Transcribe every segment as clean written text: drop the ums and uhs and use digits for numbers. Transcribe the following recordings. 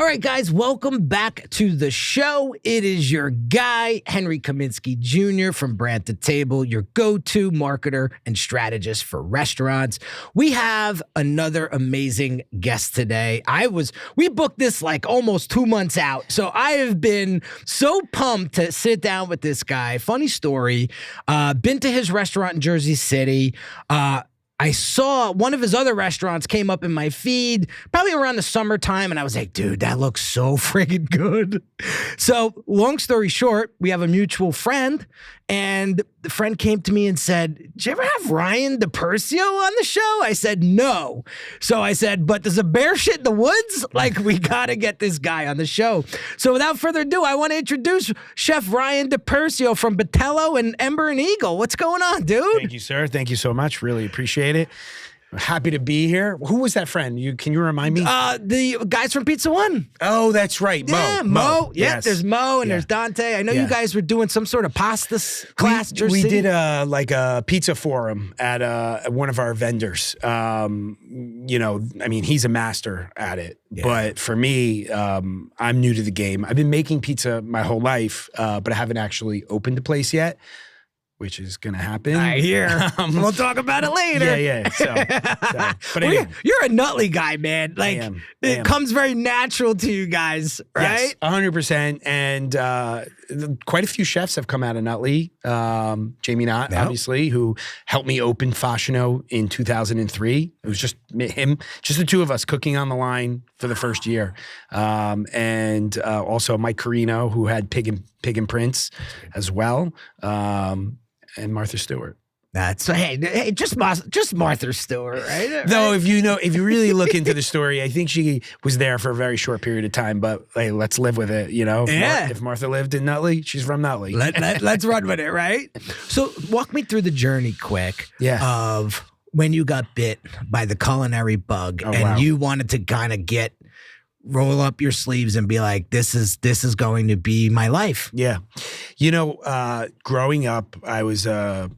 right, guys, welcome back to the show. It is your guy, Henry Kaminsky Jr. from Brand to Table, your go-to marketer and strategist for restaurants. We have another amazing guest today. We booked this like almost 2 months out, so I have been so pumped to sit down with this guy. Funny story, been to his restaurant in Jersey City. I saw one of his other restaurants came up in my feed probably around the summertime, and I was like, dude, that looks so friggin' good. So long story short, we have a mutual friend, and the friend came to me and said, did you ever have Ryan DePersio on the show? I said, no. So I said, but does a bear shit in the woods? Like, we gotta get this guy on the show. So without further ado, I want to introduce Chef Ryan DePersio from Battello and Ember and Eagle. What's going on, dude? Thank you, sir. Thank you so much. Really appreciate it. I'm happy to be here. Who was that friend? Can you remind me? The guys from Pizza One. Oh, that's right. Mo. Yeah, Yes. there's Mo and there's Dante. I know you guys were doing some sort of pasta class. We did a pizza forum at one of our vendors. He's a master at it. Yeah. But for me, I'm new to the game. I've been making pizza my whole life, but I haven't actually opened a place yet, which is going to happen. I hear. We'll talk about it later. Yeah. But anyway. You're a Nutley guy, man. Like, it comes very natural to you guys, right? Yes, 100%. And quite a few chefs have come out of Nutley. Jamie Knott, obviously, who helped me open Fascino in 2003. It was just him, just the two of us cooking on the line for the first year. And also Mike Carino, who had Pig and Prince as well. And Martha Stewart. Hey, just Martha Stewart, right? Though, if you really look into the story, I think she was there for a very short period of time, but hey, let's live with it, If Martha lived in Nutley, she's from Nutley. Let's run with it, right? So walk me through the journey quick of when you got bit by the culinary bug you wanted to kind of roll up your sleeves and be like, this is going to be my life. Yeah. Growing up, I was a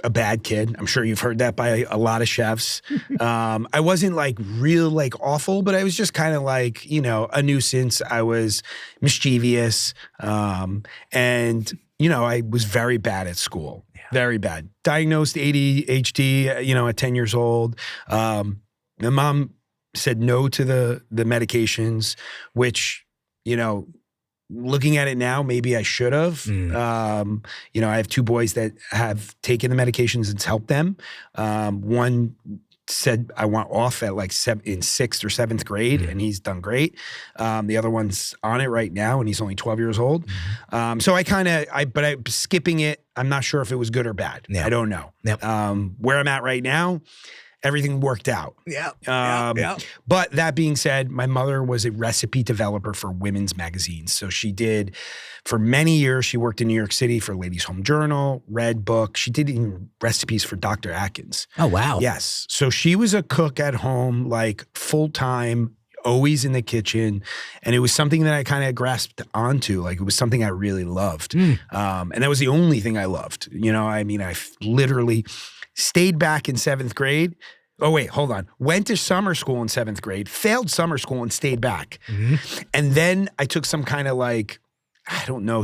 bad kid. I'm sure you've heard that by a lot of chefs. I wasn't real awful, but I was just kind of a nuisance. I was mischievous. And I was very bad at school. Yeah. Very bad. Diagnosed ADHD, at 10 years old. My mom said no to the medications, which, looking at it now, maybe I should have. I have two boys that have taken the medications. It's helped them. One said I want off at in 6th or 7th grade, and he's done great. The other one's on it right now, and he's only 12 years old. So but I'm skipping it. I'm not sure if it was good or bad. Yep. I don't know. Yep. Where I'm at right now, everything worked out. Yeah. But that being said, my mother was a recipe developer for women's magazines. So she did, for many years, she worked in New York City for Ladies Home Journal, Red Book. She did even recipes for Dr. Atkins. Oh, wow. Yes. So she was a cook at home, full-time, always in the kitchen. And it was something that I kind of grasped onto. It was something I really loved. And that was the only thing I loved. I literally stayed back in 7th grade. Oh, wait, hold on. Went to summer school in 7th grade, failed summer school and stayed back. And then I took some kind of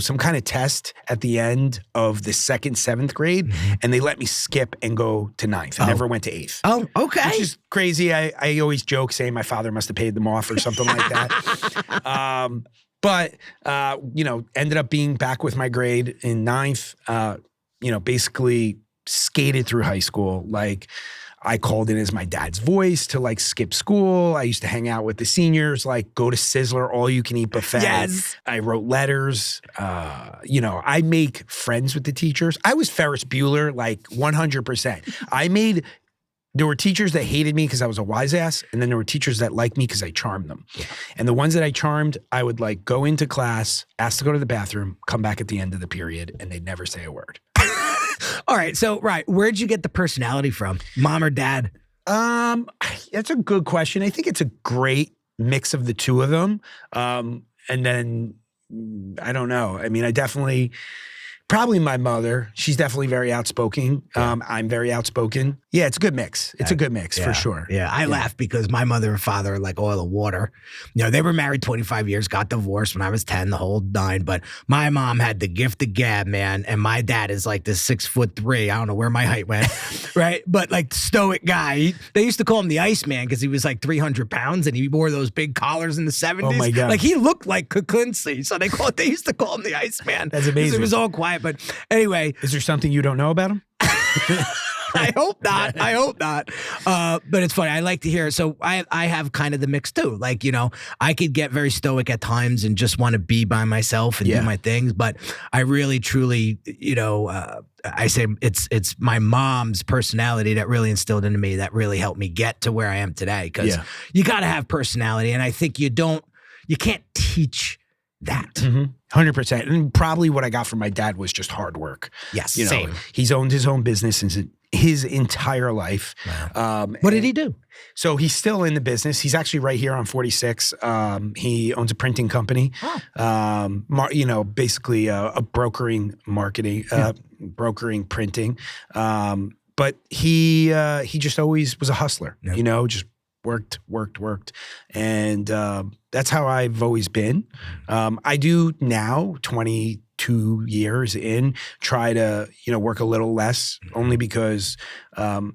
some kind of test at the end of the 2nd, 7th grade. And they let me skip and go to 9th. I never went to 8th. Oh, okay. Which is crazy. I always joke saying my father must have paid them off or something like that. But ended up being back with my grade in 9th, basically skated through high school. I called in as my dad's voice to skip school. I used to hang out with the seniors, go to Sizzler, all you can eat buffet. Yes. I wrote letters. I make friends with the teachers. I was Ferris Bueller, 100%. There were teachers that hated me because I was a wise ass, and then there were teachers that liked me because I charmed them. Yeah. And the ones that I charmed, I would go into class, ask to go to the bathroom, come back at the end of the period, and they'd never say a word. All right. So, where'd you get the personality from? Mom or dad? That's a good question. I think it's a great mix of the two of them. And then, I don't know. I definitely Probably my mother. She's definitely very outspoken. I'm very outspoken. Yeah, it's a good mix. It's a good mix for sure. Yeah, I laugh because my mother and father are like oil and water. You know, they were married 25 years, got divorced when I was 10, the whole 9. But my mom had the gift of gab, man. And my dad is like this 6'3". I don't know where my height went, right? But like stoic guy. They used to call him the Iceman because he was like 300 pounds and he wore those big collars in the 70s. Oh my God. Like he looked like Kukunsi. So they used to call him the Iceman. That's amazing. It was all quiet. But anyway. Is there something you don't know about him? I hope not. I hope not. But it's funny. I like to hear it. So I have kind of the mix too. Like, you know, I could get very stoic at times and just want to be by myself and do my things. But I really, truly, you know, I say it's my mom's personality that really instilled into me that really helped me get to where I am today. Because you got to have personality. And I think you can't teach that. 100%. And probably what I got from my dad was just hard work. Yes, you know, same. He's owned his own business since his entire life. Wow. What did he do? So he's still in the business. He's actually right here on 46. He owns a printing company. You know, basically a brokering marketing, brokering printing. But he just always was a hustler. You know, just worked. And that's how I've always been. I do now, 22 years in, try to, you know, work a little less, only because I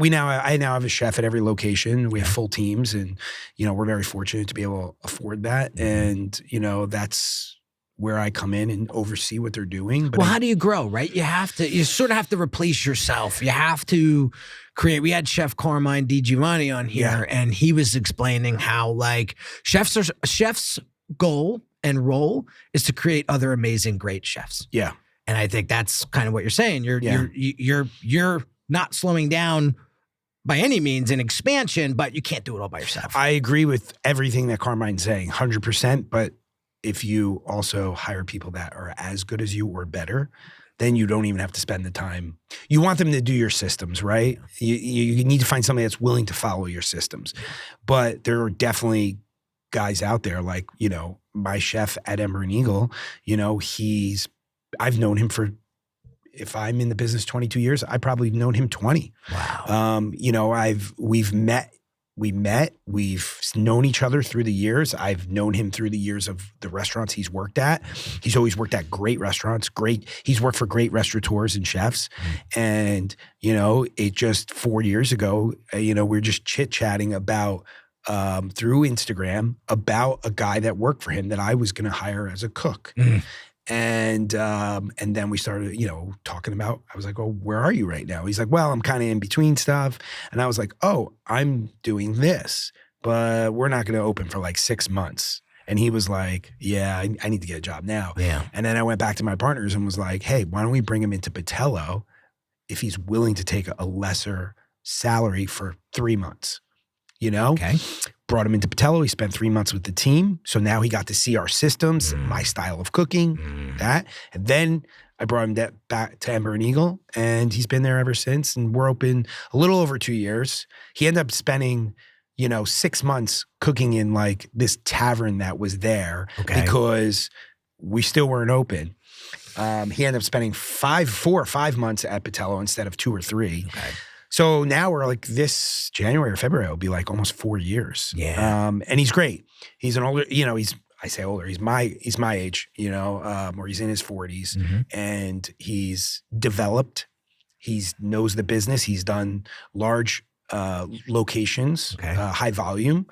now have a chef at every location. We have full teams, and, you know, we're very fortunate to be able to afford that. And, you know, that's where I come in and oversee what they're doing. But how do you grow, right? You sort of have to replace yourself. You have to create. We had Chef Carmine DiGiovanni on here, and he was explaining how like chef's goal and role is to create other amazing, great chefs. Yeah. And I think that's kind of what you're saying. You're not slowing down by any means in expansion, but you can't do it all by yourself. I agree with everything that Carmine's saying, 100%. But if you also hire people that are as good as you or better, then you don't even have to spend the time. You want them to do your systems, right? You need to find somebody that's willing to follow your systems. But there are definitely guys out there like, you know, my chef at Ember and Eagle, you know, I've known him for, if I'm in the business 22 years, I probably known him 20. Wow. You know, we've met, we've known each other through the years. I've known him through the years of the restaurants he's worked at. He's always worked at great restaurants, he's worked for great restaurateurs and chefs. And, you know, it just 4 years ago, you know, we're just chit-chatting about, through Instagram, about a guy that worked for him that I was going to hire as a cook. And then we started, you know, talking about, I was like, oh, where are you right now? He's like, well, I'm kind of in between stuff. And I was like, oh, I'm doing this, but we're not going to open for like 6 months. And he was like, yeah, I need to get a job now. Yeah. And then I went back to my partners and was like, hey, why don't we bring him into Battello if he's willing to take a lesser salary for 3 months? You know? Okay. Brought him into Battello. He spent 3 months with the team. So now he got to see our systems, my style of cooking, that. And then I brought him back to Ember and Eagle, and he's been there ever since. And we're open a little over 2 years. He ended up spending, you know, 6 months cooking in like this tavern that was there because we still weren't open. He ended up spending 4 or 5 months at Battello instead of 2 or 3. Okay. So now we're like this January or February, it'll be like almost 4 years. Yeah. And he's great. He's an older, you know, I say older, he's my age, you know, or he's in his 40s, and he's developed. He knows the business. He's done large locations, high volume,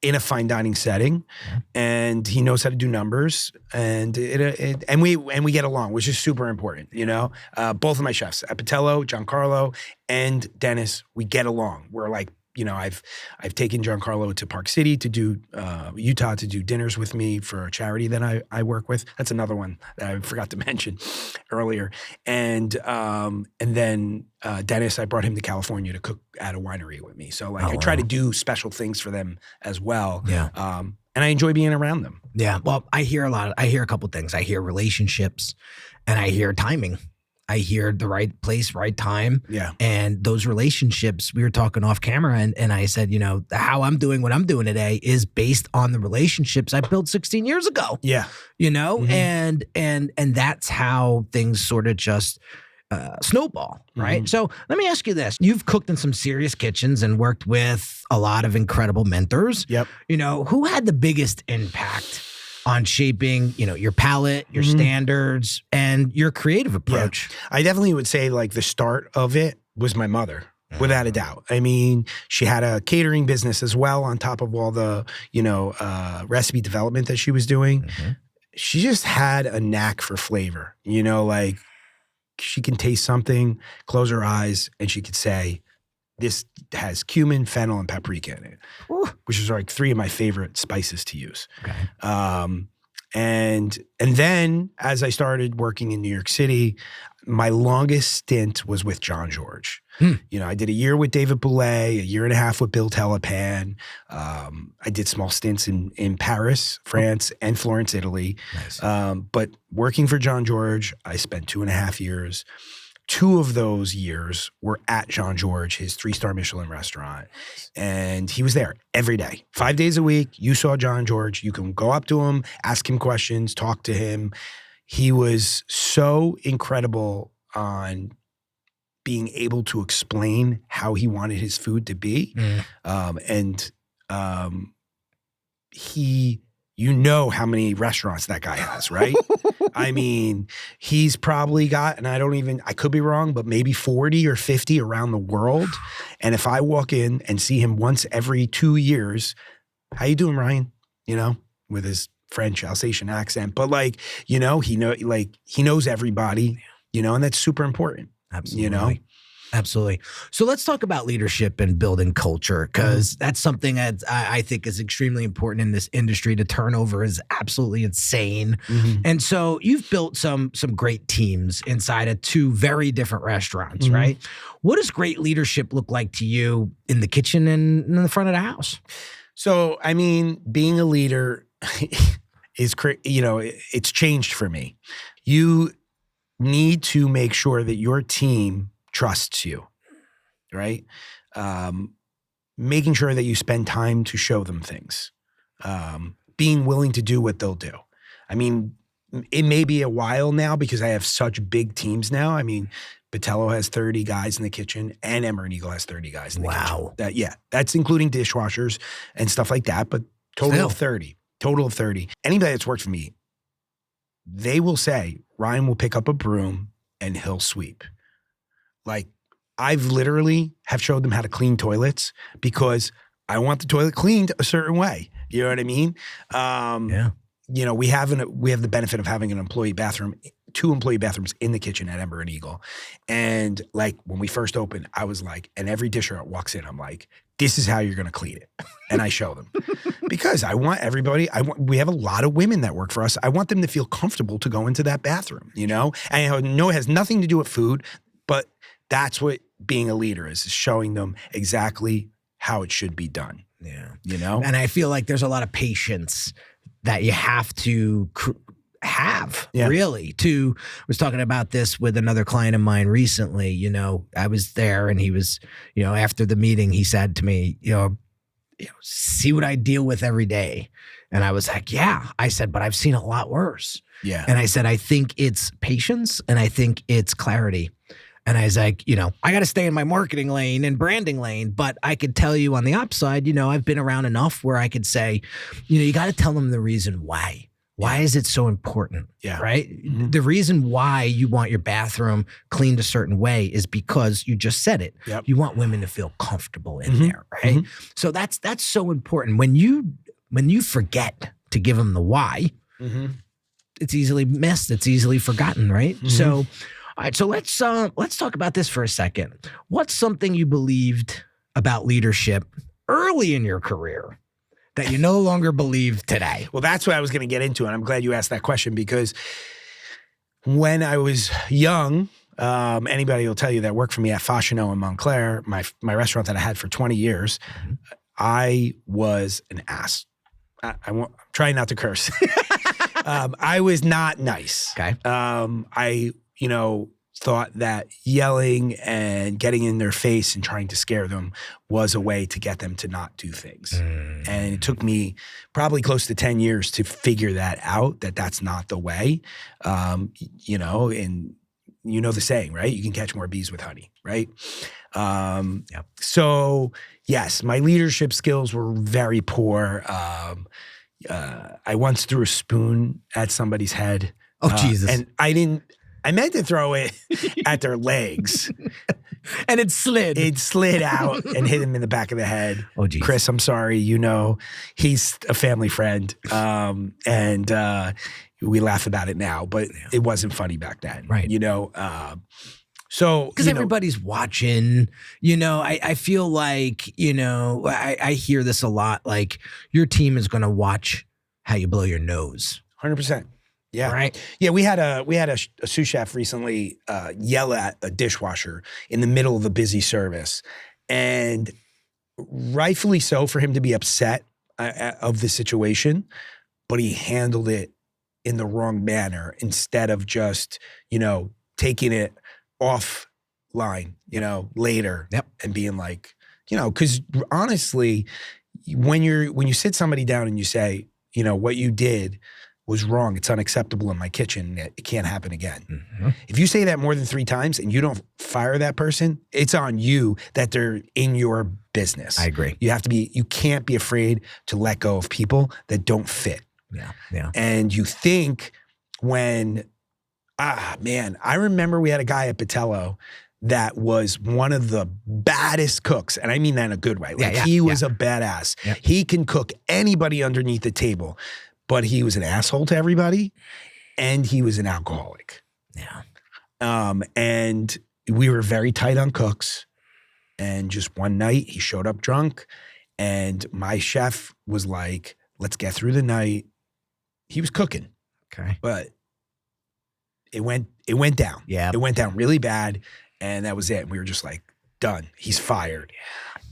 in a fine dining setting, and he knows how to do numbers, and we get along, which is super important. You know, both of my chefs at Battello, Giancarlo and Dennis, we get along. We're like, you know, I've taken Giancarlo to Park City to do Utah to do dinners with me for a charity that I work with. That's another one that I forgot to mention earlier. And then Dennis, I brought him to California to cook at a winery with me. So like I try to do special things for them as well. Yeah. And I enjoy being around them. Yeah. Well, I hear a couple things. I hear relationships and I hear timing. I hear the right place, right time. Yeah. And those relationships, we were talking off camera and I said, how I'm doing what I'm doing today is based on the relationships I built 16 years ago. Yeah. And that's how things sort of just snowball, right? So let me ask you this. You've cooked in some serious kitchens and worked with a lot of incredible mentors. Yep. Who had the biggest impact on shaping, your palate, your standards, and your creative approach? Yeah. I definitely would say like the start of it was my mother. Without a doubt. I mean, she had a catering business as well on top of all the, recipe development that she was doing. She just had a knack for flavor, like she can taste something, close her eyes, and she could say, this has cumin, fennel, and paprika in it, which is like 3 of my favorite spices to use. Okay. And then as I started working in New York City, my longest stint was with Jean-Georges. I did a year with David Boulay, a year and a half with Bill Telepan. I did small stints in Paris, France, and Florence, Italy. Nice. But working for Jean-Georges, I spent 2.5 years. 2 of those years were at Jean-Georges, his 3-star Michelin restaurant. And he was there every day, 5 days a week. You saw Jean-Georges. You can go up to him, ask him questions, talk to him. He was so incredible on being able to explain how he wanted his food to be. He, how many restaurants that guy has, right? I mean, he's probably got, and I could be wrong, but maybe 40 or 50 around the world. And if I walk in and see him once every 2 years, how you doing, Ryan? With his French Alsatian accent, but he knows everybody, and that's super important. Absolutely. Absolutely. So let's talk about leadership and building culture, because that's something that I think is extremely important in this industry. The turnover is absolutely insane. And so you've built some great teams inside of 2 very different restaurants, right? What does great leadership look like to you in the kitchen and in the front of the house? So, I mean, being a leader is, it's changed for me. You need to make sure that your team trusts you, right? Making sure that you spend time to show them things, being willing to do what they'll do. I mean, it may be a while now because I have such big teams now. I mean, Battello has 30 guys in the kitchen and Ember and Eagle has 30 guys in the kitchen. That's including dishwashers and stuff like that, but total of 30. Anybody that's worked for me, they will say, Ryan will pick up a broom and he'll sweep. Like, I've literally have showed them how to clean toilets because I want the toilet cleaned a certain way. You know what I mean? We have the benefit of having an employee bathroom, 2 employee bathrooms in the kitchen at Ember and Eagle. And like when we first opened, I was like, and every disher that walks in, I'm like, this is how you're going to clean it. And I show them because I want everybody, we have a lot of women that work for us. I want them to feel comfortable to go into that bathroom, And I know it has nothing to do with food, but that's what being a leader is showing them exactly how it should be done. Yeah. And I feel like there's a lot of patience that you have to really. I was talking about this with another client of mine recently. I was there and he was, after the meeting, he said to me, see what I deal with every day. And I was like, yeah. I said, but I've seen a lot worse. Yeah. And I said, I think it's patience and I think it's clarity. And I was like, I got to stay in my marketing lane and branding lane. But I could tell you on the upside, I've been around enough where I could say, you got to tell them the reason why. Why is it so important? Yeah. Right? The reason why you want your bathroom cleaned a certain way is because you just said it. Yep. You want women to feel comfortable in there, right? So that's so important. When you forget to give them the why, it's easily missed. It's easily forgotten, right? So, all right. So let's talk about this for a second. What's something you believed about leadership early in your career that you no longer believe today? Well, that's what I was going to get into, and I'm glad you asked that question because when I was young, anybody will tell you that worked for me at Fashionneau in Montclair, my restaurant that I had for 20 years, I was an ass. I'm trying not to curse. I was not nice. Okay. I thought that yelling and getting in their face and trying to scare them was a way to get them to not do things. And it took me probably close to 10 years to figure that out, that that's not the way. You know, and you know the saying, right? You can catch more bees with honey, right? So yes, my leadership skills were very poor. I once threw a spoon at somebody's head. Oh, Jesus. And I meant to throw it at their legs. And it slid. It slid out and hit him in the back of the head. Oh, geez. Chris, I'm sorry. You know, he's a family friend. And we laugh about it now, but it wasn't funny back then. Right. You know, so. Because everybody's watching, you know, I feel like, you know, I hear this a lot, like your team is going to watch how you blow your nose. 100%. Yeah. Right. Yeah. We had a sous chef recently yell at a dishwasher in the middle of a busy service, and rightfully so for him to be upset of the situation, but he handled it in the wrong manner instead of just, you know, taking it offline, you know, later and being like, you know, because honestly, when you sit somebody down and you say, you know, what you did was wrong. It's unacceptable in my kitchen. It can't happen again. Mm-hmm. If you say that more than 3 times and you don't fire that person, it's on you that they're in your business. I agree. You can't be afraid to let go of people that don't fit. Yeah. Yeah. And you think I remember we had a guy at Battello that was one of the baddest cooks. And I mean that in a good way. Like he was a badass. Yeah. He can cook anybody underneath the table. But he was an asshole to everybody, and he was an alcoholic. Yeah. And we were very tight on cooks. And just one night, he showed up drunk, and my chef was like, let's get through the night. He was cooking. Okay. But it went down. Yeah. It went down really bad, and that was it. And we were just like, done. He's fired.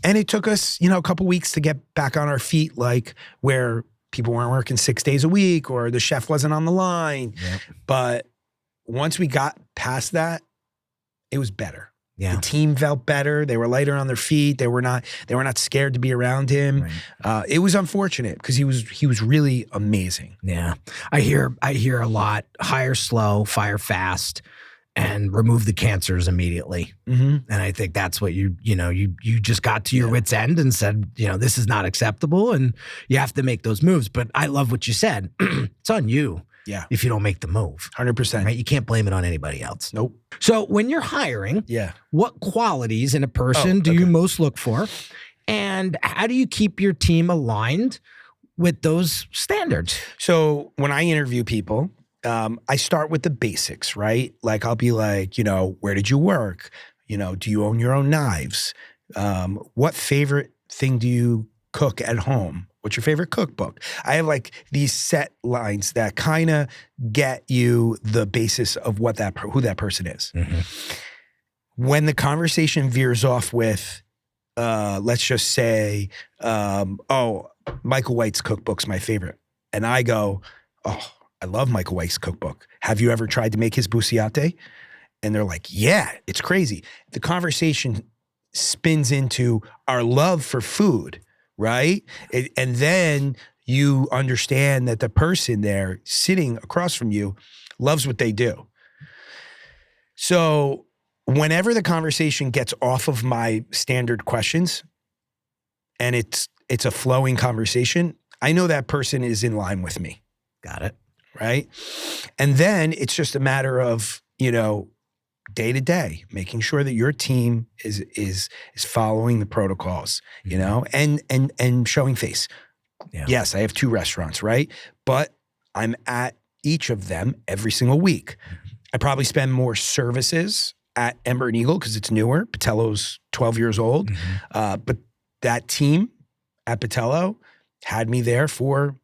And it took us, you know, a couple weeks to get back on our feet, like where people weren't working 6 days a week or the chef wasn't on the line. Yep. But once we got past that, it was better. Yeah. The team felt better. They were lighter on their feet. They were not scared to be around him. Right. It was unfortunate because he was really amazing. Yeah. I hear a lot, hire slow, fire fast, and remove the cancers immediately. Mm-hmm. And I think that's what you just got to your wit's end and said, you know, this is not acceptable and you have to make those moves. But I love what you said. It's on you. Yeah. If you don't make the move. 100%. Right? You can't blame it on anybody else. Nope. So when you're hiring, what qualities in a person do you most look for? And how do you keep your team aligned with those standards? So when I interview people, I start with the basics, right? Like I'll be like, you know, where did you work? You know, do you own your own knives? What favorite thing do you cook at home? What's your favorite cookbook? I have like these set lines that kind of get you the basis of who that person is. Mm-hmm. When the conversation veers off with, let's just say, Michael White's cookbook's my favorite. And I go, oh, I love Michael White's cookbook. Have you ever tried to make his bucciate? And they're like, yeah, it's crazy. The conversation spins into our love for food, right? And then you understand that the person there sitting across from you loves what they do. So whenever the conversation gets off of my standard questions and it's a flowing conversation, I know that person is in line with me. Got it. Right? And then it's just a matter of, you know, day to day, making sure that your team is following the protocols, you know, and showing face. Yeah. Yes, I have 2 restaurants, right? But I'm at each of them every single week. I probably spend more services at Ember and Eagle because it's newer. Battello's 12 years old. Mm-hmm. But that team at Battello had me there for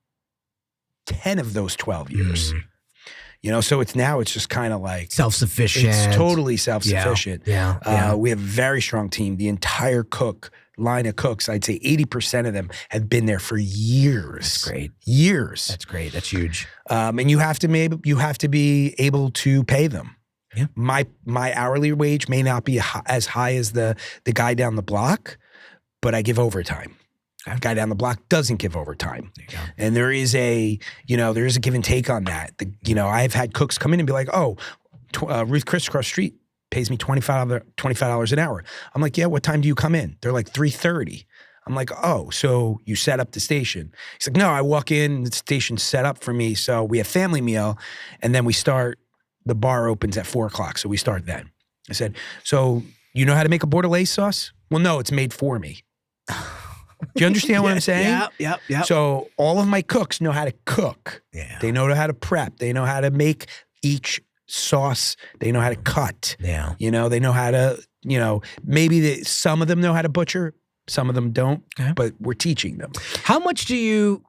10 of those 12 years. You know, so it's just kind of like self-sufficient. It's totally self-sufficient. Yeah. We have a very strong team. The entire line of cooks, I'd say 80% of them have been there for years. That's great. Years. That's great. That's huge. And you have to be able to pay them. Yeah. My hourly wage may not be as high as the guy down the block, but I give overtime. Okay. The guy down the block doesn't give overtime. There you go. And there is a give and take on that. I've had cooks come in and be like, oh, Ruth Chris across the street pays me $25 an hour. I'm like, yeah, what time do you come in? They're like 3:30. I'm like, oh, so you set up the station. He's like, no, I walk in, the station's set up for me. So we have family meal, and then the bar opens at 4:00. So we start then. I said, so you know how to make a bordelaise sauce? Well, no, it's made for me. Do you understand what I'm saying? Yep. So all of my cooks know how to cook. Yeah. They know how to prep. They know how to make each sauce. They know how to cut. Yeah. They know how to, maybe some of them know how to butcher. Some of them don't, but we're teaching them. How much do you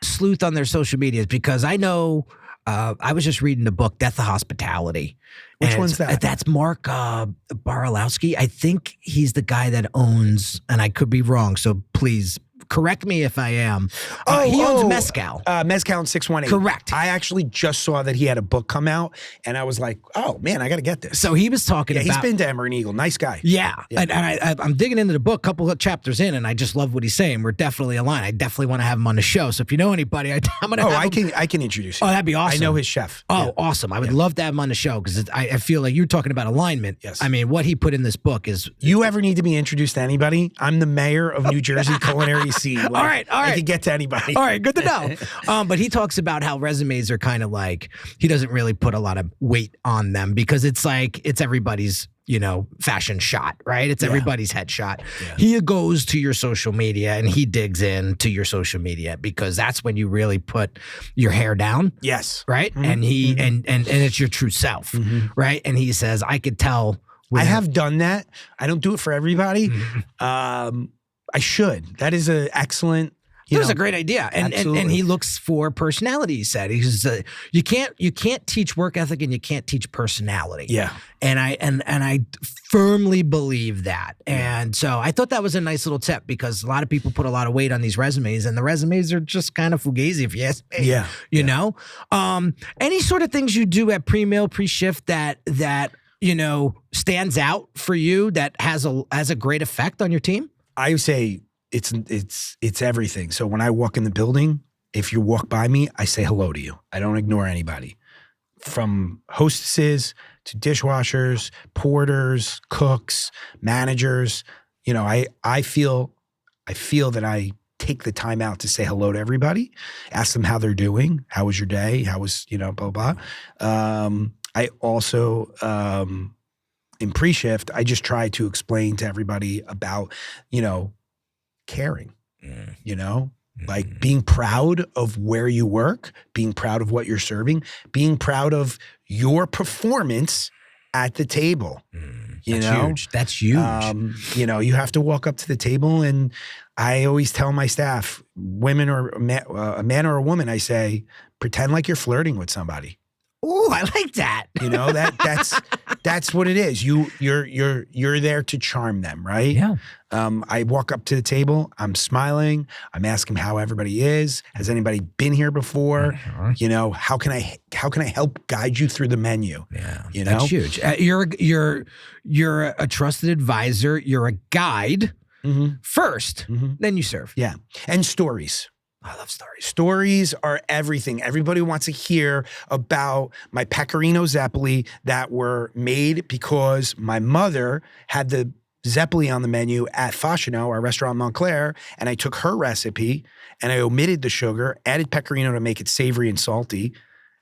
sleuth on their social medias? Because I know I was just reading the book, Death of Hospitality. Which one's that? That's Mark Baralowski. I think he's the guy that owns, and I could be wrong, so please correct me if I am. He owns Mezcal. Mezcal in 618. Correct. I actually just saw that he had a book come out, and I was like, oh, man, I got to get this. So he was talking about... he's been to Ember and Eagle. Nice guy. Yeah. And I'm digging into the book, a couple of chapters in, and I just love what he's saying. We're definitely aligned. I definitely want to have him on the show. So if you know anybody, I'm going to have him. I can introduce you. Oh, that'd be awesome. I know his chef. Oh, awesome. I would love to have him on the show because I feel like you're talking about alignment. Yes. I mean, what he put in this book is... You ever need to be introduced to anybody? I'm the mayor of New Jersey culinary scene. All right. I can get to anybody. All right, good to know. But he talks about how resumes are kind of like, he doesn't really put a lot of weight on them because it's like, it's everybody's, fashion shot, right? It's everybody's headshot. Yeah. He goes to your social media and he digs into your social media because that's when you really put your hair down. Yes. Right? Mm-hmm. And he, and it's your true self, right? And he says, I could tell. I have done that. I don't do it for everybody. I should. That is an excellent... It was a great idea, and he looks for personality. He said, "He says you can't teach work ethic and you can't teach personality." Yeah, and I firmly believe that. And so I thought that was a nice little tip because a lot of people put a lot of weight on these resumes, and the resumes are just kind of fugazi, if you ask me. Yeah, you know, any sort of things you do at pre-meal, pre-shift that stands out for you that has a great effect on your team. I would say. It's everything. So when I walk in the building, if you walk by me, I say hello to you. I don't ignore anybody. From hostesses to dishwashers, porters, cooks, managers. I feel that I take the time out to say hello to everybody, ask them how they're doing. How was your day? How was, blah, blah. I also, in pre-shift, I just try to explain to everybody about, caring, like being proud of where you work, being proud of what you're serving, being proud of your performance at the table. Huge. That's huge. You have to walk up to the table, and I always tell my staff, women or a man or a woman, I say, pretend like you're flirting with somebody. Oh, I like that. That's what it is. You're there to charm them, right? Yeah. I walk up to the table. I'm smiling. I'm asking how everybody is. Has anybody been here before? How can I help guide you through the menu? Yeah, that's huge. You're a trusted advisor. You're a guide first, then you serve. Yeah, and stories. I love stories. Stories are everything. Everybody wants to hear about my pecorino zeppoli that were made because my mother had the zeppoli on the menu at Fascino, our restaurant in Montclair, and I took her recipe and I omitted the sugar, added pecorino to make it savory and salty,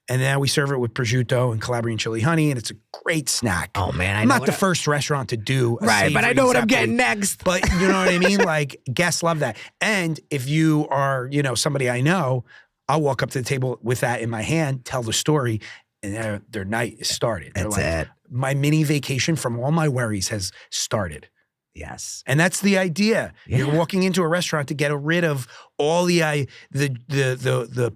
and then we serve it with prosciutto and Calabrian chili honey, and it's a great snack. Oh, man. I'm not the first restaurant to do a right, but I know what I'm getting next. But you know what I mean? Like, guests love that. And if you are, somebody I know, I'll walk up to the table with that in my hand, tell the story, and their night is started. That's it. My mini vacation from all my worries has started. Yes. And that's the idea. Yeah. You're walking into a restaurant to get rid of all the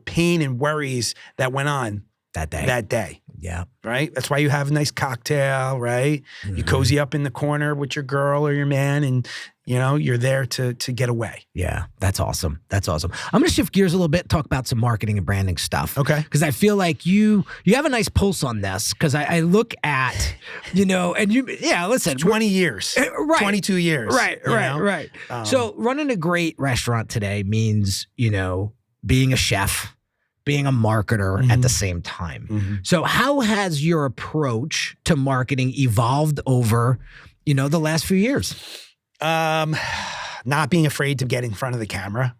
pain and worries that went on that day. That day. Yeah. Right? That's why you have a nice cocktail, right? You cozy up in the corner with your girl or your man and, you know, you're there to get away. Yeah, that's awesome. That's awesome. I'm going to shift gears a little bit, talk about some marketing and branding stuff. Okay. Because I feel like you have a nice pulse on this because I look at, you know, and listen. 20 years. Right. 22 years. Right. So running a great restaurant today means, you know, being a chef, being a marketer at the same time. So how has your approach to marketing evolved over, you know, the last few years? Not being afraid to get in front of the camera.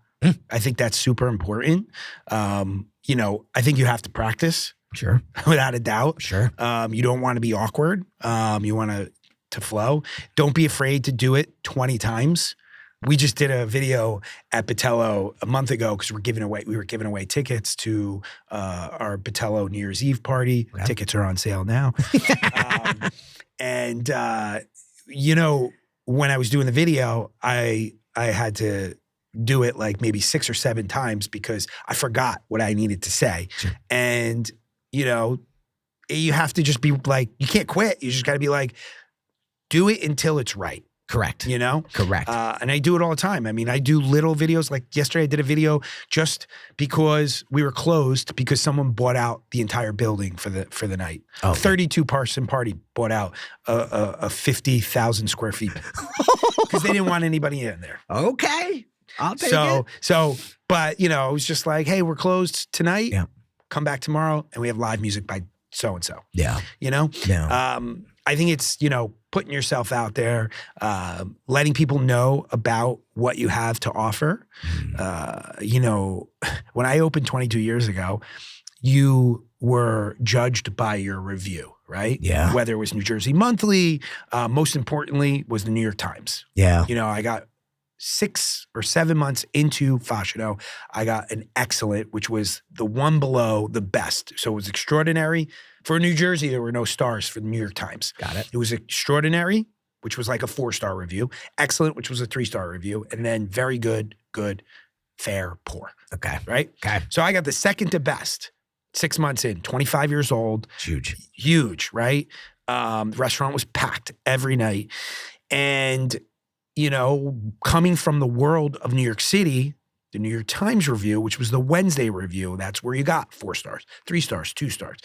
I think that's super important. You know, I think you have to practice. Sure. Without a doubt. Sure. You don't want to be awkward. You want to flow. Don't be afraid to do it 20 times. We just did a video at Battello a month ago because we were giving away tickets to our Battello New Year's Eve party. Okay. Tickets are on sale now. You know, when I was doing the video, I had to do it like maybe 6 or 7 times because I forgot what I needed to say. Sure. And, you know, you have to just be like, you can't quit. You just got to be like, do it until it's right. Correct. You know? Correct. And I do it all the time. I mean, I do little videos. Like yesterday I did a video just because we were closed because someone bought out the entire building for the night. Oh. 32-person party bought out a 50,000 square feet because they didn't want anybody in there. Okay. I'll take it. So, but you know, it was just like, hey, we're closed tonight. Yeah. Come back tomorrow and we have live music by so-and-so. Yeah. You know? Yeah. I think it's, you know, putting yourself out there, letting people know about what you have to offer. You know, when I opened 22 years ago, you were judged by your review, right? Yeah. Whether it was New Jersey Monthly, most importantly was the New York Times. Yeah. You know, I got 6 or 7 months into Fascino, I got an excellent, which was the one below the best. So it was extraordinary. For New Jersey, there were no stars for the New York Times. Got it. It was extraordinary, which was like a 4-star review. Excellent, which was a 3-star review. And then very good, good, fair, poor. Okay. Right? Okay. So I got the second to best 6 months in, 25 years old. Huge. Huge, right? The restaurant was packed every night. And, you know, coming from the world of New York City, the New York Times review, which was the Wednesday review, that's where you got 4 stars, 3 stars, 2 stars.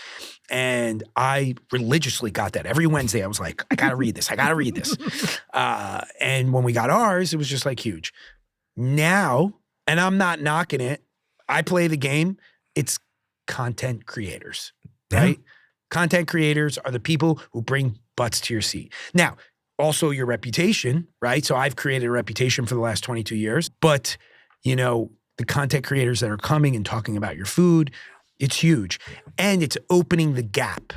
And I religiously got that. Every Wednesday, I was like, I got to read this. I got to read this. And when we got ours, it was just like huge. Now, and I'm not knocking it, I play the game. It's content creators, right? Content creators are the people who bring butts to your seat. Now, also your reputation, right? So I've created a reputation for the last 22 years, but you know, the content creators that are coming and talking about your food, it's huge. And it's opening the gap.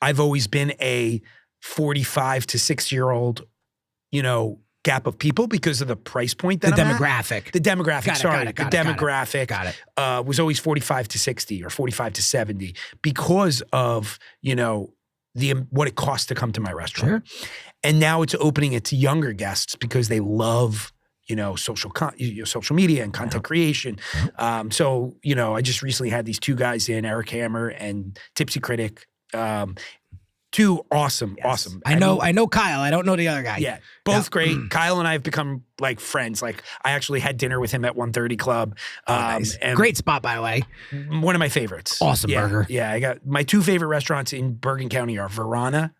I've always been a 45 to 60-year-old, you know, gap of people because of the price point that I'm demographic. At. The demographic, The demographic. Got it. Was always 45 to 60 or 45 to 70 because of, you know, what it costs to come to my restaurant. Sure. And now it's opening it to younger guests because they love, you know, social media and content creation. So, you know, I just recently had these 2 guys in, Eric Hammer and Tipsy Critic. 2 awesome. I know Kyle. I don't know the other guy. Yeah, both great. Kyle and I have become like friends. Like I actually had dinner with him at 130 Club. Nice. Great spot, by the way. One of my favorites. Awesome burger. Yeah, I got my 2 favorite restaurants in Bergen County are Verona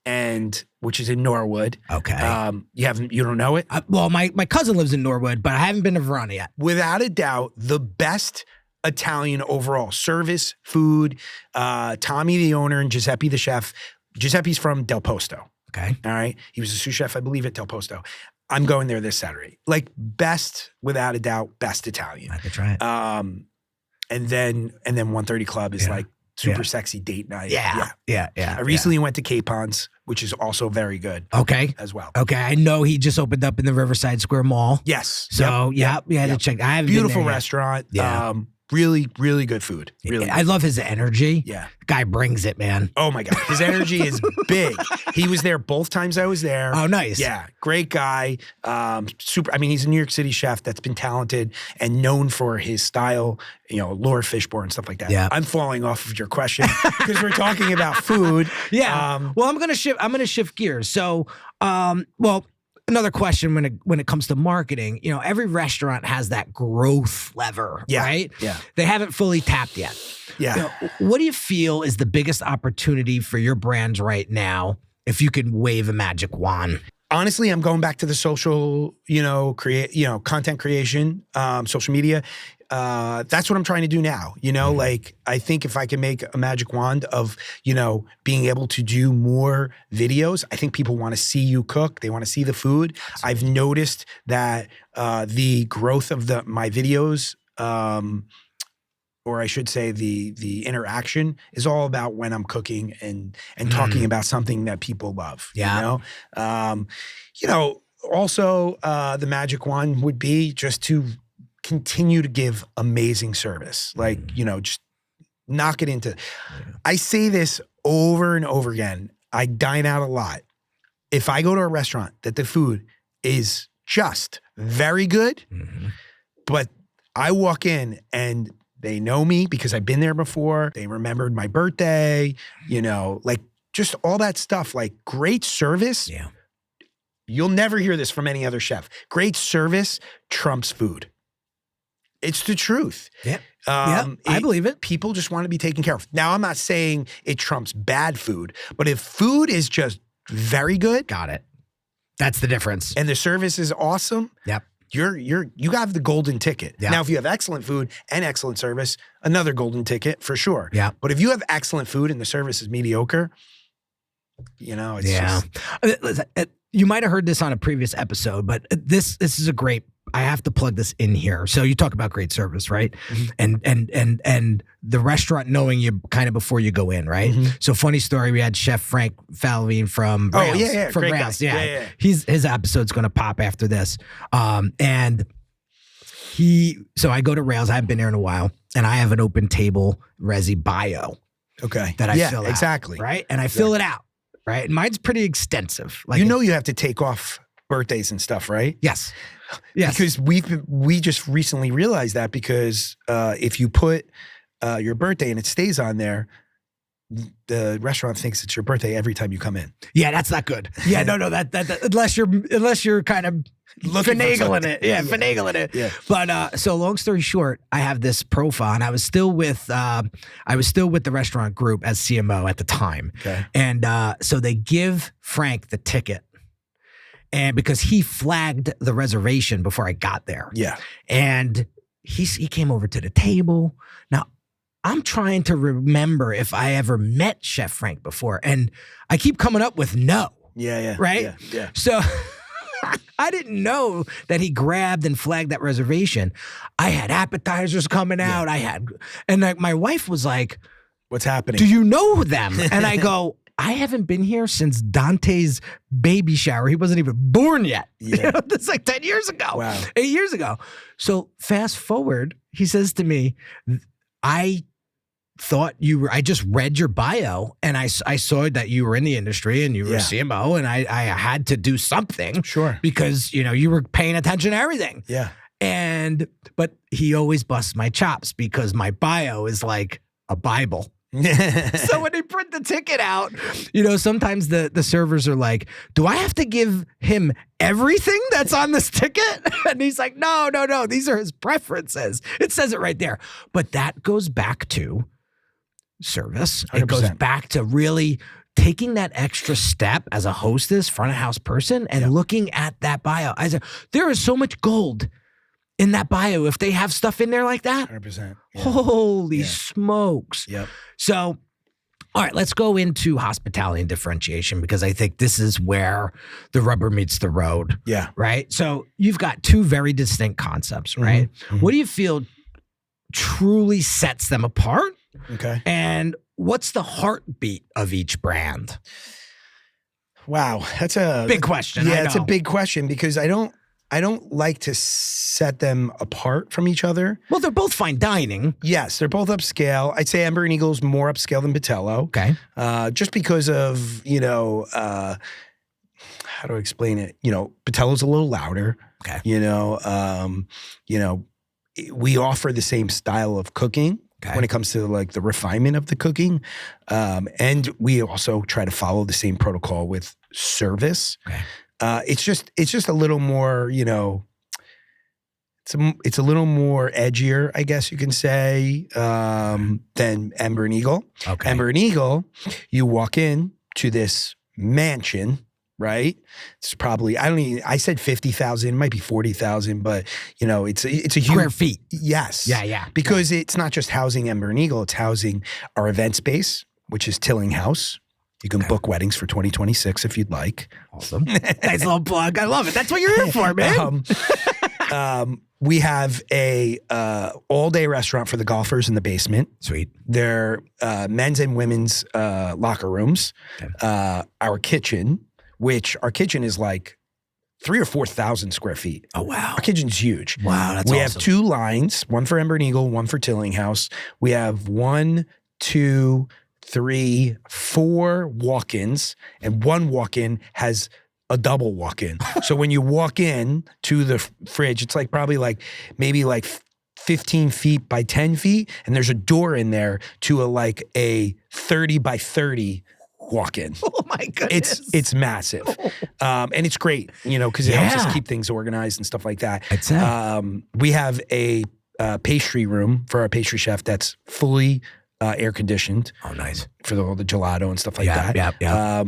and which is in Norwood. Okay. You don't know it? Well, my cousin lives in Norwood, but I haven't been to Verona yet. Without a doubt, the best Italian overall. Service, food, Tommy the owner and Giuseppe the chef. Giuseppe's from Del Posto. Okay. All right. He was a sous chef, I believe, at Del Posto. I'm going there this Saturday. Like best, without a doubt, best Italian. I could try it. And then 130 Club is like super sexy date night. Yeah. I recently went to Capon's, which is also very good. Okay. As well. Okay. I know he just opened up in the Riverside Square Mall. Yes. So, we had to check. I haven't Beautiful been there restaurant. Yet. Really, really good food. Really. I love his energy. Yeah. Guy brings it, man. Oh my God. His energy is big. He was there both times I was there. Oh, nice. Yeah. Great guy. Super. I mean, he's a New York City chef that's been talented and known for his style, Lord Fishburne and stuff like that. Yeah. I'm falling off of your question because we're talking about food. Yeah. Well, I'm going to shift gears. So, another question when it comes to marketing, every restaurant has that growth lever, right? Yeah. They haven't fully tapped yet. Yeah. What do you feel is the biggest opportunity for your brands right now if you could wave a magic wand? Honestly, I'm going back to the social, content creation, social media. That's what I'm trying to do now. Like I think if I can make a magic wand of, being able to do more videos, I think people want to see you cook. They want to see the food. I've noticed that the growth of my videos, or I should say the interaction is all about when I'm cooking and talking about something that people love. Yeah. Also the magic wand would be just to continue to give amazing service. Like, just knock it into. I say this over and over again. I dine out a lot. If I go to a restaurant that the food is just very good, but I walk in and they know me because I've been there before. They remembered my birthday, like just all that stuff, like great service. Yeah. You'll never hear this from any other chef. Great service trumps food. It's the truth. Yeah. I believe it. People just want to be taken care of. Now, I'm not saying it trumps bad food, but if food is just very good. Got it. That's the difference. And the service is awesome. Yep. You have the golden ticket. Yeah. Now, if you have excellent food and excellent service, another golden ticket for sure. Yeah. But if you have excellent food and the service is mediocre, it's just. You might have heard this on a previous episode, but this is a great. I have to plug this in here. So you talk about great service, right? Mm-hmm. And the restaurant knowing you kind of before you go in, right? Mm-hmm. So funny story, we had Chef Frank Falvine from Rails. From Rails. Yeah. His episode's going to pop after this. So I go to Rails. I haven't been there in a while, and I have an open table resi bio. Okay. That I fill out. Exactly. Right. And I fill it out. Right. And mine's pretty extensive. Like you have to take off birthdays and stuff, right? Yes. Because we just recently realized that because if you put your birthday and it stays on there, the restaurant thinks it's your birthday every time you come in. Yeah, that's not good. Yeah, no, that unless you're kind of finagling it. Yeah, finagling it. Yeah. But so long story short, I have this profile, and I was still with the restaurant group as CMO at the time. Okay. And so they give Frank the ticket. And because he flagged the reservation before I got there. Yeah. And he came over to the table. Now, I'm trying to remember if I ever met Chef Frank before. And I keep coming up with no. Yeah. Right? Yeah. So I didn't know that he grabbed and flagged that reservation. I had appetizers coming out. Yeah. My wife was like, "What's happening? Do you know them?" And I go, I haven't been here since Dante's baby shower. He wasn't even born yet. Yeah. That's like 10 years ago. Wow. 8 years ago. So fast forward, he says to me, I just read your bio and I saw that you were in the industry and you were a CMO and I had to do something. Sure. Because, you were paying attention to everything. Yeah. But he always busts my chops because my bio is like a Bible. So when they print the ticket out, sometimes the servers are like, do I have to give him everything that's on this ticket? And he's like, no, these are his preferences. It says it right there. But that goes back to service. 100%. It goes back to really taking that extra step as a hostess, front of house person, and looking at that bio. I said, there is so much gold in that bio if they have stuff in there like that. 100%. Yeah. Holy smokes. Yep. So, all right, let's go into hospitality and differentiation because I think this is where the rubber meets the road. Yeah. Right? So you've got two very distinct concepts, right? Mm-hmm. What do you feel truly sets them apart? Okay. And what's the heartbeat of each brand? Wow. That's a big question. Yeah, it's a big question because I don't I don't like to set them apart from each other. Well, they're both fine dining. Yes, they're both upscale. I'd say Ember and Eagle's more upscale than Battello. Okay. Just because of, how do I explain it? Battello's a little louder. Okay. We offer the same style of cooking. Okay. When it comes to like the refinement of the cooking. And we also try to follow the same protocol with service. Okay. It's just a little more, it's a little more edgier, I guess you can say, than Ember and Eagle. Okay. Ember and Eagle, you walk in to this mansion, right? It's probably, I said 50,000, it might be 40,000, but it's a huge square feet. Yes. Yeah. Because it's not just housing Ember and Eagle, it's housing our event space, which is Tilling House. You can book weddings for 2026 if you'd like. Awesome. Nice little plug. I love it. That's what you're here for, man. We have a all-day restaurant for the golfers in the basement. Sweet. They're men's and women's locker rooms. Okay. Our kitchen, which our kitchen is like 3,000 or 4,000 square feet. Oh, wow. Our kitchen's huge. Wow, that's We awesome. have 2 lines, one for Ember and Eagle, one for Tilling House. We have 1, 2, 3, 4 walk-ins, and one walk-in has a double walk-in. So when you walk in to the fridge, it's like probably maybe 15 feet by 10 feet, and there's a door in there to a 30 by 30 walk-in. Oh my goodness. It's massive. And it's great, because it helps us keep things organized and stuff like that. We have a pastry room for our pastry chef that's fully air conditioned. Oh, nice. For all the gelato and stuff like that. Yeah.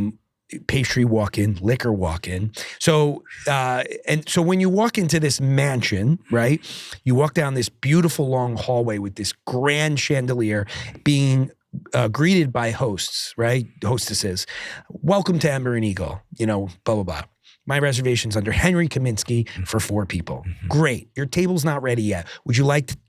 Pastry walk-in, liquor walk-in. So when you walk into this mansion, right, you walk down this beautiful long hallway with this grand chandelier being greeted by hosts, right? Hostesses. Welcome to Ember and Eagle, blah, blah, blah. My reservation's under Henry Kaminsky for 4 people. Mm-hmm. Great. Your table's not ready yet.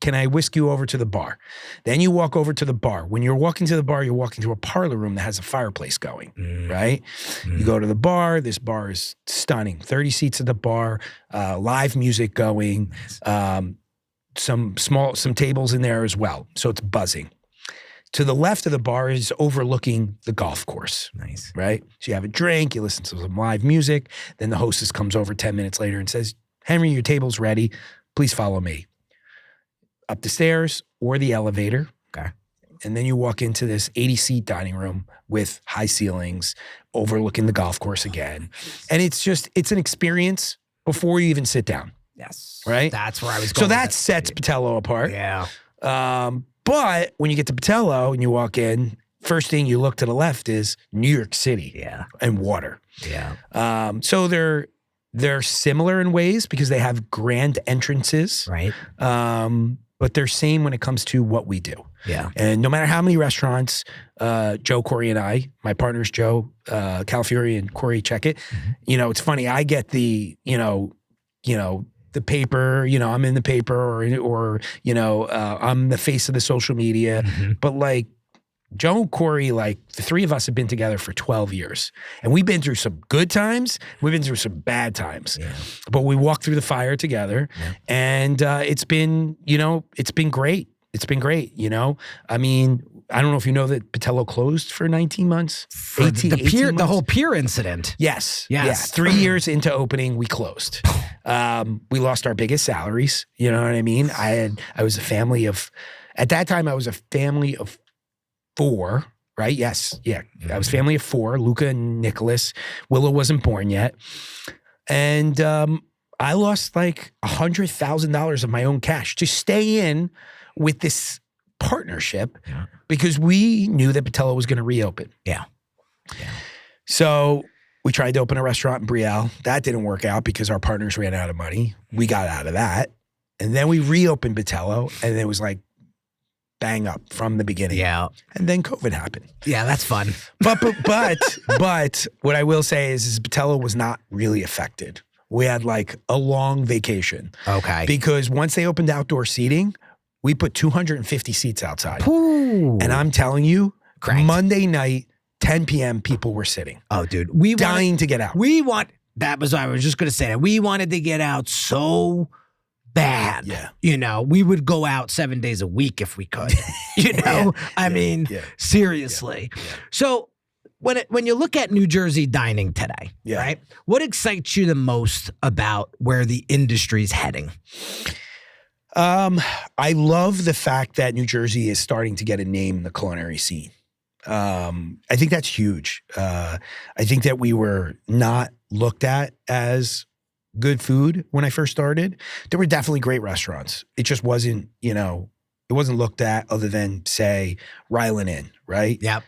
Can I whisk you over to the bar? Then you walk over to the bar. When you're walking to the bar, you're walking to a parlor room that has a fireplace going, right? You go to the bar. This bar is stunning. 30 seats at the bar, live music going, some tables in there as well. So it's buzzing. To the left of the bar is overlooking the golf course. Nice. Right? So you have a drink, you listen to some live music, then the hostess comes over 10 minutes later and says, Henry, your table's ready. Please follow me. Up the stairs or the elevator. Okay. And then you walk into this 80-seat dining room with high ceilings overlooking the golf course again. And it's an experience before you even sit down. Yes. Right? That's where I was going. So that sets Battello apart. Yeah. But when you get to Battello and you walk in, first thing you look to the left is New York City and water. Yeah. So they're similar in ways because they have grand entrances. Right. But they're same when it comes to what we do. Yeah. And no matter how many restaurants, Joe, Corey, and I, my partners, Joe, Calafiore, and Corey Checkett, it's funny. I get the, the paper, I'm in the paper or I'm the face of the social media. Mm-hmm. But Joe, Corey, the 3 of us have been together for 12 years. And we've been through some good times. We've been through some bad times. Yeah. But we walked through the fire together. Yeah. And it's been great. It's been great, I mean, I don't know if you know that Battello closed for 19 months. For 18 months. The whole pier incident. Yes. Yeah. 3 years into opening, we closed. We lost our biggest salaries. You know what I mean? I was a family of, at that time, I was a family of 4, right? Yes. Yeah. I was a family of 4, Luca and Nicholas. Willow wasn't born yet. And I lost $100,000 of my own cash to stay in with this partnership because we knew that Battello was going to reopen. Yeah. So we tried to open a restaurant in Brielle. That didn't work out because our partners ran out of money. We got out of that. And then we reopened Battello and it was bang up from the beginning. Yeah. And then COVID happened. Yeah, that's fun. But what I will say is Battello was not really affected. We had a long vacation. Okay. Because once they opened outdoor seating, we put 250 seats outside. Ooh. And I'm telling you, Cranked. Monday night, 10 p.m., people were sitting. Oh, dude. Dying to get out. We want That was what I was just going to say. That we wanted to get out so bad. Yeah. You know, we would go out 7 days a week if we could. You know, I mean, seriously. Yeah. So when you look at New Jersey dining today, right? What excites you the most about where the industry's heading? I love the fact that New Jersey is starting to get a name in the culinary scene. I think that's huge. I think that we were not looked at as good food when I first started. There were definitely great restaurants. It just wasn't, you know, it wasn't looked at other than, say, Ryland Inn, right? Yep.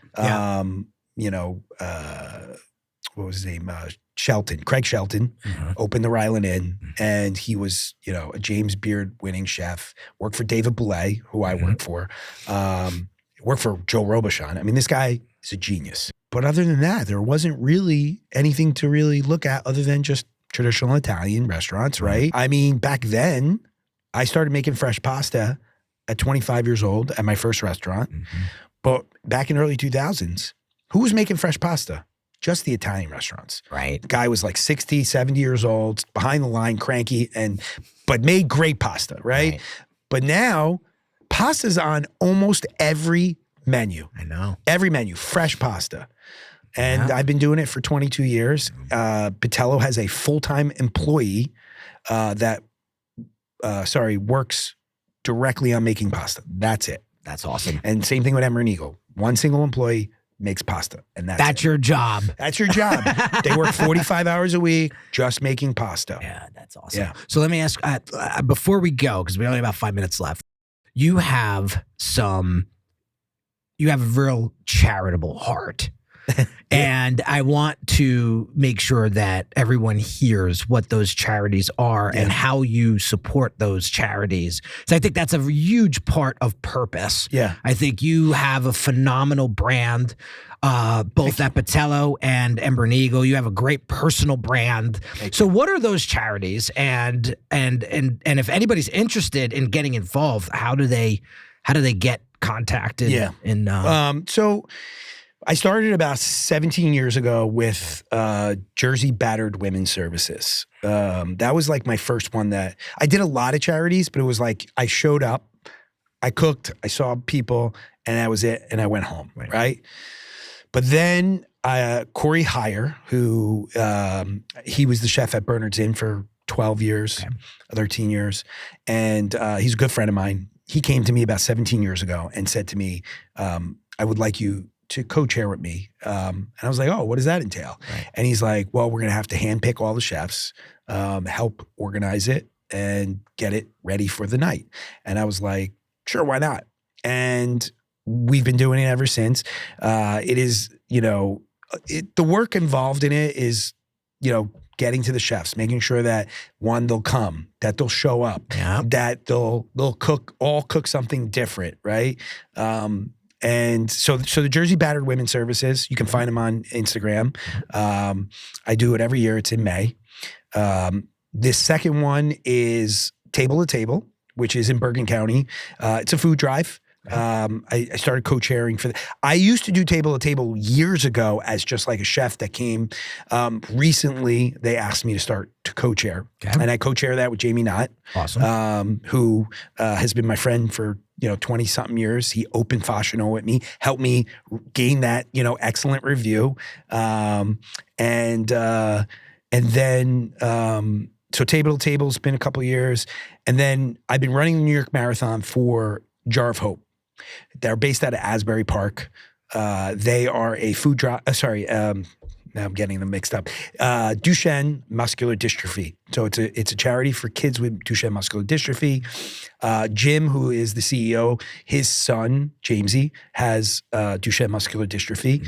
You know, what was his name? Craig Shelton opened the Ryland Inn, and he was, you know, a James Beard winning chef, worked for David Boulay, who I worked for, worked for Joe Robuchon. I mean, this guy is a genius. But other than that, there wasn't really anything to really look at other than just traditional Italian restaurants, right? I mean, back then, I started making fresh pasta at 25 years old at my first restaurant. But back in early 2000s, who was making fresh pasta? Just the Italian restaurants. Right. The guy was like 60, 70 years old, behind the line, cranky, but made great pasta, right? But now, pasta's on almost every menu. I know. Every menu, fresh pasta. And I've been doing it for 22 years. Battello has a full-time employee that works directly on making pasta. That's it. That's awesome. And same thing with Ember and Eagle. One single employee makes pasta, and that's your job. That's your job. They work 45 hours a week just making pasta. Yeah, that's awesome. Yeah. So let me ask, before we go, because we only have about 5 minutes left, you have a real charitable heart. And I want to make sure that everyone hears what those charities are and how you support those charities. So I think that's a huge part of purpose. Yeah. I think you have a phenomenal brand, both at Battello and Ember and Eagle. You have a great personal brand. So what are those charities? And if anybody's interested in getting involved, how do they get contacted? So I started about 17 years ago with Jersey Battered Women's Services. That was like my first one that I did a lot of charities, but it was like I showed up, I cooked, I saw people, and that was it, and I went home, right? But then Corey Heyer, who he was the chef at Bernard's Inn for 12 years, 13 years, and he's a good friend of mine. He came to me about 17 years ago and said to me, I would like you to co-chair with me. And I was like, oh, what does that entail? And he's like, well, we're going to have to handpick all the chefs, help organize it and get it ready for the night. And I was like, sure, why not? And we've been doing it ever since. It is, you know, the work involved in it is, you know, getting to the chefs, making sure that one, they'll come, that they'll show up, that they'll cook something different, right? And so the Jersey Battered Women's Services, you can find them on Instagram. I do it every year. It's in May. This second one is Table to Table, which is in Bergen County. It's a food drive. I started co-chairing for I used to do Table to Table years ago as just like a chef that came. Recently, they asked me to start to co-chair. And I co-chair that with Jamie Knott. Awesome. Who has been my friend for 20-something years. He opened Fascino with me, helped me gain that, excellent review. And then so Table to Table's been a couple of years. And then I've been running the New York Marathon for Jar of Hope. They're based out of Asbury Park. They are a food drive. Now I'm getting them mixed up. Duchenne muscular dystrophy. So it's a charity for kids with Duchenne muscular dystrophy. Jim, who is the CEO, his son Jamesy has Duchenne muscular dystrophy.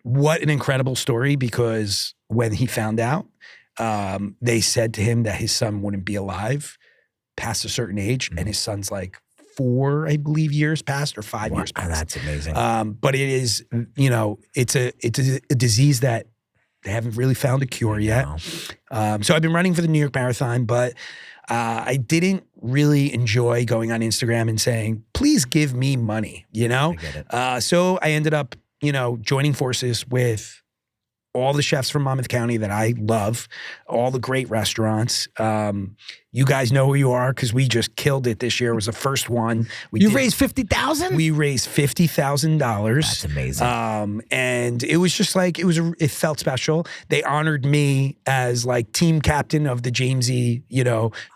What an incredible story! Because when he found out, they said to him that his son wouldn't be alive past a certain age, and his son's like 4, I believe, years past or 5 years past. That's amazing. But it is, it's a disease that they haven't really found a cure yet. So I've been running for the New York Marathon, but I didn't really enjoy going on Instagram and saying, please give me money, I get it. So I ended up, joining forces with all the chefs from Monmouth County that I love, all the great restaurants. You guys know who you are because we just killed it this year. It was the first one. You raised $50,000? We raised $50,000. That's amazing. And it was just like, it felt special. They honored me as like team captain of the Jamesy,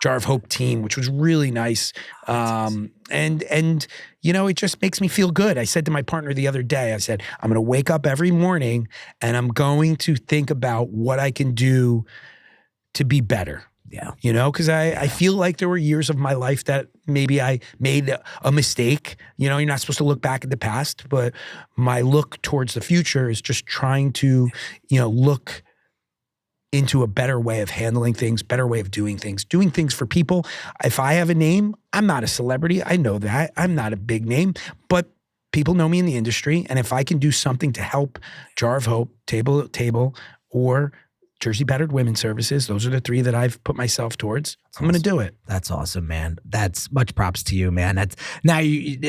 Jar of Hope team, which was really nice. And it just makes me feel good. I said to my partner the other day, I said, I'm going to wake up every morning and I'm going to think about what I can do to be better. Yeah. Because I feel like there were years of my life that maybe I made a mistake. You're not supposed to look back at the past, but my look towards the future is just trying to, look into a better way of handling things, better way of doing things for people. If I have a name, I'm not a celebrity. I know that. I'm not a big name, but people know me in the industry. And if I can do something to help Jar of Hope, Table, or Jersey Battered Women's Services, those are the three that I've put myself towards. I'm going to do it. That's awesome, man. That's much props to you, man. Now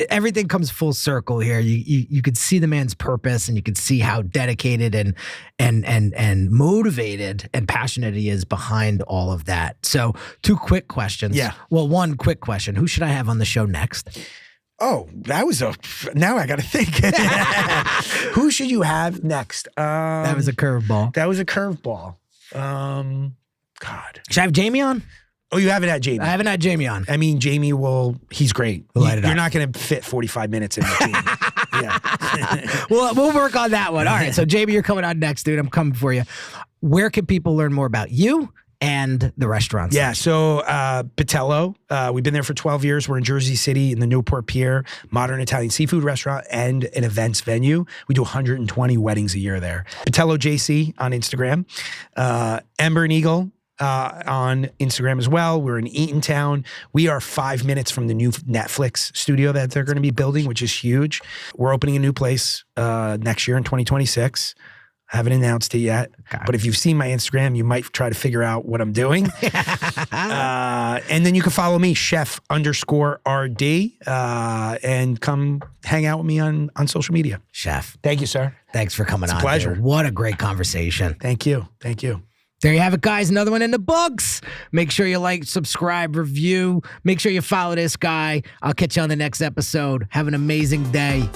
everything comes full circle here. You could see the man's purpose, and you could see how dedicated and motivated and passionate he is behind all of that. So 2 quick questions. Yeah. Well, 1 quick question. Who should I have on the show next? Oh, now I got to think. Who should you have next? That was a curveball. God. Should I have Jamie on? Oh, you haven't had Jamie? I haven't had Jamie on. I mean, Jamie he's great. You're not going to fit 45 minutes in with Jamie. Yeah. We'll work on that one. All right. So Jamie, you're coming on next, dude. I'm coming for you. Where can people learn more about you and the restaurants? Yeah. So Battello, we've been there for 12 years. We're in Jersey City in the Newport Pier, modern Italian seafood restaurant and an events venue. We do 120 weddings a year there. Battello JC on Instagram. Ember and Eagle on Instagram as well. We're in Eatontown. We are 5 minutes from the new Netflix studio that they're going to be building, which is huge. We're opening a new place next year in 2026. Haven't announced it yet, but if you've seen my Instagram, you might try to figure out what I'm doing. And then you can follow me, chef_RD, and come hang out with me on social media. Chef. Thank you, sir. Thanks for coming on. It's a pleasure. Dude. What a great conversation. Thank you. There you have it, guys. Another one in the books. Make sure you like, subscribe, review. Make sure you follow this guy. I'll catch you on the next episode. Have an amazing day.